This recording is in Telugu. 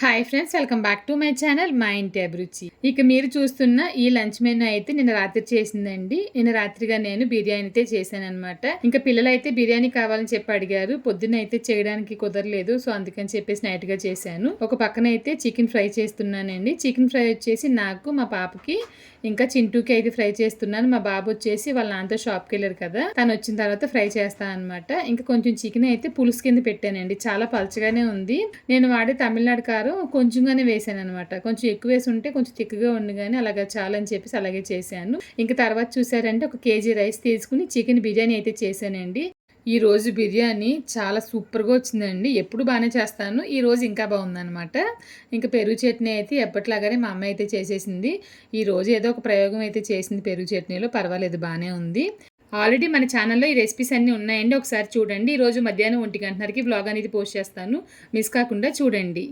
Hi friends, welcome back to my channel మా ఇంటి అభిరుచి. ఇక మీరు చూస్తున్న ఈ లంచ్ మెనూ అయితే నిన్న రాత్రి చేసిందండి. నిన్న రాత్రిగా నేను బిర్యానీ అయితే చేశాను అనమాట. ఇంకా పిల్లలు అయితే బిర్యానీ కావాలని చెప్పి అడిగారు. పొద్దున్న అయితే చేయడానికి కుదరలేదు, సో అందుకని చెప్పేసి నైట్ గా చేశాను. ఒక పక్కన అయితే చికెన్ ఫ్రై చేస్తున్నానండి. చికెన్ ఫ్రై వచ్చేసి నాకు, మా పాపకి, ఇంకా చింటూకి అయితే ఫ్రై చేస్తున్నాను. మా బాబు వచ్చేసి వాళ్ళ నాన్నతో షాప్కి వెళ్ళారు కదా, తను వచ్చిన తర్వాత ఫ్రై చేస్తాను అనమాట. ఇంకా కొంచెం చికెన్ అయితే పులుసు కింద పెట్టానండి. చాలా పలచగానే ఉంది. నేను వాడే తమిళనాడు కారం కొంచెంగానే వేసాను అనమాట. కొంచెం ఎక్కువ వేసి ఉంటే కొంచెం తిక్కుగా ఉండి, కానీ అలాగా చాలని చెప్పేసి అలాగే చేశాను. ఇంకా తర్వాత చూసారంటే 1 కేజీ రైస్ తీసుకుని చికెన్ బిర్యానీ అయితే చేశానండి. ఈ రోజు బిర్యానీ చాలా సూపర్గా వచ్చిందండి. ఎప్పుడు బాగానే చేస్తాను, ఈ రోజు ఇంకా బాగుందనమాట. ఇంకా పెరుగు చట్నీ అయితే ఎప్పటిలాగానే మా అమ్మ అయితే చేసేసింది. ఈ రోజు ఏదో ఒక ప్రయోగం అయితే చేసింది పెరుగు చట్నీలో, పర్వాలేదు బాగానే ఉంది. ఆల్రెడీ మన ఛానల్లో ఈ రెసిపీస్ అన్నీ ఉన్నాయండి, ఒకసారి చూడండి. ఈరోజు మధ్యాహ్నం 1 గంటన్నరకి వ్లాగ్ అనేది పోస్ట్ చేస్తాను, మిస్ కాకుండా చూడండి.